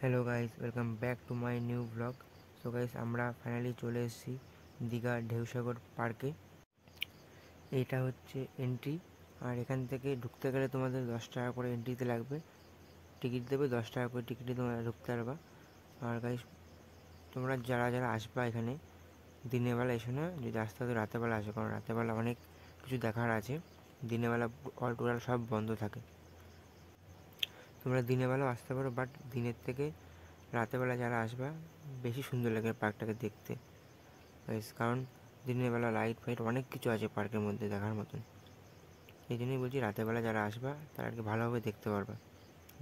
Hello guys, welcome back to my new blog. So guys, আমরা finally চলে এসেছি দীঘা ঢেউসাগর পার্কে। এটা হচ্ছে এন্ট্রি, আর এখান থেকে ঢুকতে গেলে তোমাদের 10 টাকা করে এন্ট্রিতে লাগবে। টিকিট দেবে, 10 টাকা করে টিকিটে তোমরা ঢুকতে পারবা। আর গাইস, তোমরা যারা যারা আসবা এখানে দিনের বেলা এসো না, যদি আসতে হয় তো রাতের বেলা আসো, কারণ রাতের বেলা অনেক কিছু দেখার আছে। দিনের বেলা অল টোটাল সব বন্ধ থাকে। তোমরা দিনের বেলাও আসতে পারো, বাট দিনের থেকে রাতেরবেলা যারা আসবা বেশি সুন্দর লাগে পার্কটাকে দেখতে। কারণ দিনের বেলা লাইট ফাইট অনেক কিছু আছে পার্কের মধ্যে দেখার মতন। এই জন্যই বলছি রাতেরবেলা যারা আসবা তারা আর কি ভালোভাবে দেখতে পারবা।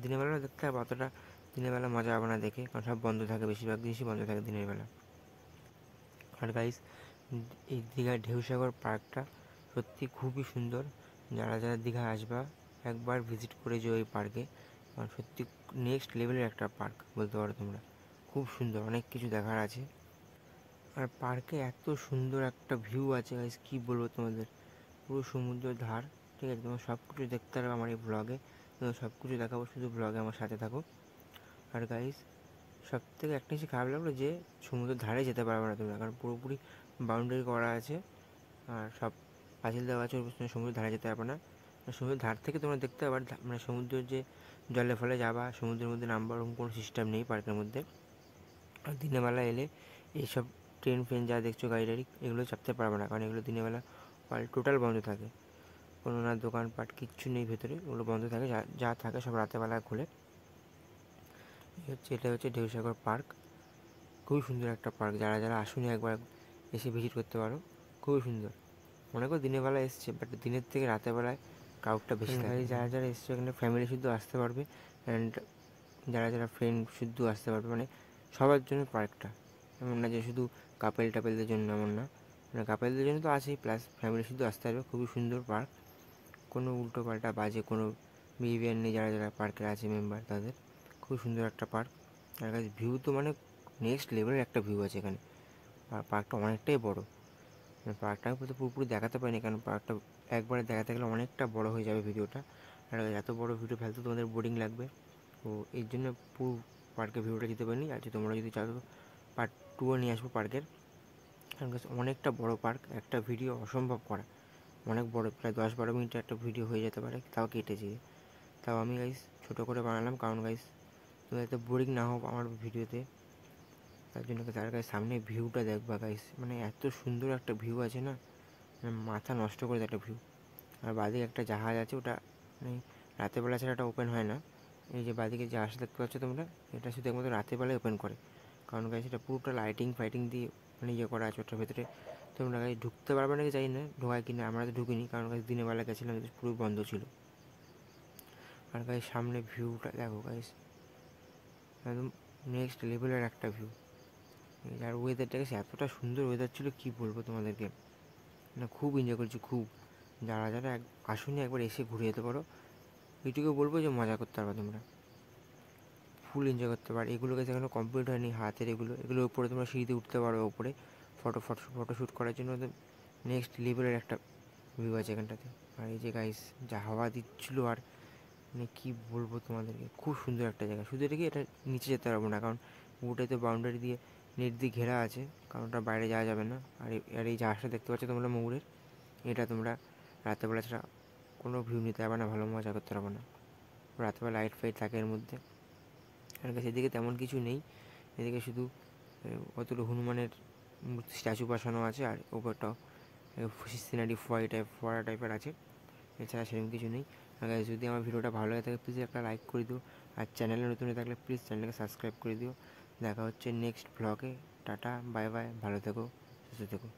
দিনের বেলা দেখতে হবে, অতটা দিনের বেলা মজা হবে না দেখে, কারণ সব বন্ধ থাকে, বেশিরভাগ জিনিসই বন্ধ থাকে দিনের বেলা। আর গাইস, এই দীঘার ঢেউসাগর পার্কটা সত্যি খুবই সুন্দর। যারা যারা দীঘা আসবা একবার ভিজিট করে যেও এই পার্কে, কারণ সত্যি নেক্সট লেভেলের একটা পার্ক বলতে পারো তোমরা। খুব সুন্দর, অনেক কিছু দেখার আছে। আর পার্কে এত সুন্দর একটা ভিউ আছে গাইস, কী বলবো তোমাদের। পুরো সমুদ্রের ধার, ঠিক আছে? তোমার সব কিছু দেখতে পারবে আমার এই ব্লগে, তোমার সব কিছু দেখাবো, শুধু ব্লগে আমার সাথে থাকো। আর গাইস, সব থেকে একটা জিনিস খারাপ লাগলো যে সমুদ্রের ধারে যেতে পারবে না তোমরা, কারণ পুরোপুরি বাউন্ডারি করা আছে আর সব পাঁচিল দেওয়া আছে, সমুদ্রের ধারে যেতে পারবে না। সমুদ্রের ধার থেকে তোমরা দেখতে পারবে, মানে সমুদ্রের যে জলে ফলে যাবা, সমুদ্রের মধ্যে নামবার ওরকম কোনো সিস্টেম নেই পার্কের মধ্যে। আর দিনের বেলা এলে এইসব ট্রেন ফ্রেন যা দেখছো, গাড়ি টাড়ি, এগুলো চাপতে পারবে না, কারণ এগুলো দিনের বেলা টোটাল বন্ধ থাকে। কোনো না দোকানপাট কিচ্ছু নেই ভেতরে, ওগুলো বন্ধ থাকে। যা যা থাকে সব রাতেরবেলা খুলে। এটা হচ্ছে ঢেউসাগর পার্ক। খুবই সুন্দর একটা পার্ক, যারা যারা আসুনি একবার এসে ভিজিট করতে পারো। খুবই সুন্দর। মনে করো দিনের বেলা এসছে, বাট দিনের থেকে রাতের বেলায় ক্রাউডটা বেশি থাকে। যারা যারা এসছে এখানে ফ্যামিলি শুদ্ধ আসতে পারবে, অ্যান্ড যারা যারা ফ্রেন্ড শুদ্ধ আসতে পারবে, মানে সবার জন্য পার্কটা। এমন না যে শুধু কাপেল টাপেলদের জন্য, এমন না, মানে কাপেলদের জন্য তো আছেই, প্লাস ফ্যামিলি শুদ্ধ আসতে পারবে। খুবই সুন্দর পার্ক, কোনো উল্টো পাল্টা বাজে কোনো বিহেভিয়ার নেই যারা যারা পার্কের আছে মেম্বার তাদের। খুব সুন্দর একটা পার্ক। আর কাছে ভিউ তো মানে নেক্সট লেভেলের একটা ভিউ আছে এখানে। আর পার্কটা অনেকটাই বড়। পার্কটা আমি পুরোপুরি দেখাতে পারিনি, কারণ পার্কটা একবারে দেখাতে গেলে অনেকটা বড় হয়ে যাবে ভিডিওটা। আর এত বড় ভিডিও ফেলতে তোমাদের বোরিং লাগবে, তো এর জন্য পুরো পার্কের ভিডিওটা দিতে পারিনি। আর তোমরা যদি চাও পার্ট 2ও নিয়ে আসবো পার্কের, কারণ অনেকটা বড় পার্ক, একটা ভিডিও অসম্ভব করা। অনেক বড়, প্রায় 10-12 মিনিটের একটা ভিডিও হয়ে যেতে পারে, তাও কেটে যেয়ে। তাও আমি গাইস ছোটো করে বানালাম, কারণ গাইস তুমি এত বোরিং না হোক আমার ভিডিওতে, তার জন্য। তার গাইস সামনে ভিউটা দেখবা গাইস, মানে এত সুন্দর একটা ভিউ আছে না, মানে মাথা নষ্ট করে দেয় একটা ভিউ। আর বাদিকে একটা জাহাজ আছে, ওটা মানে রাতেরবেলা ছাড়া এটা ওপেন হয় না। এই যে বাদিকে জাহাজটা দেখতে পাচ্ছ তোমরা, এটা শুধু একমাত্র রাতেরবেলায় ওপেন করে, কারণ গাইস এটা পুরোটা লাইটিং ফাইটিং দিয়ে মানে ইয়ে করা আছে। ওটার ভেতরে তোমরা গাইস ঢুকতে পারবে নাকি জানি না, ঢোকায় কিনা, আমরা তো ঢুকিনি, কারণ গাইস দিনের বেলা গেছিলাম, পুরো বন্ধ ছিল। আর গাইস সামনে ভিউটা দেখো গাইস, একদম নেক্সট লেভেলের একটা ভিউ। আর ওয়েদারটা গেছে এতটা সুন্দর ওয়েদার ছিল, কী বলবো তোমাদেরকে, না খুব এনজয় করেছি খুব। যারা যারা আসুনি একবার এসে ঘুরে যেতে পারো। এইটুকু বলবো যে মজা করতে পারবে তোমরা, ফুল এনজয় করতে পারো। এগুলো কাছে এখনো কমপ্লিট হয়নি, হাতের এগুলোর উপরে তোমরা সিঁড়িতে উঠতে পারো, ওপরে ফটোশ্যুট করার জন্য নেক্সট লেভেলের একটা ভিউ আছে এখানটাতে। আর এই যে গাইস যা হাওয়া দিচ্ছিলো, আর মানে কী বলবো তোমাদেরকে, খুব সুন্দর একটা জায়গা। শুধু এটা কি, এটা নিচে যেতে পারবো না, কারণ ওটাই তো বাউন্ডারি দিয়ে নেট দিয়ে ঘেরা আছে, কারণ ওটা বাইরে যাওয়া যাবে না। আর এই জাহাজটা দেখতে পাচ্ছ তোমরা ময়ূরের, এটা তোমরা রাতেরবেলা ছাড়া কোনো ভিউ নিতে পারবে না, ভালো মজা করতে পারবো না। রাতেরবেলা লাইট ফাইট থাকে এর মধ্যে। আর কাছে এদিকে তেমন কিছু নেই, এদিকে শুধু কতগুলো হনুমানের স্ট্যাচু বসানো আছে, আর ওপরটাও সিনারি ফোয়ারা টাইপের আছে। এছাড়া সেরকম কিছু নেই। আর যদি আমার ভিডিওটা ভালো লাগে থাকে, প্লিজ একটা লাইক করে দিও। আর চ্যানেলে নতুন হয়ে থাকলে প্লিজ চ্যানেলটাকে সাবস্ক্রাইব করে দিও। দেখা হচ্ছে নেক্সট ব্লগে। টাটা, বাই বাই, ভালো থেকো, সুস্থ থেকো।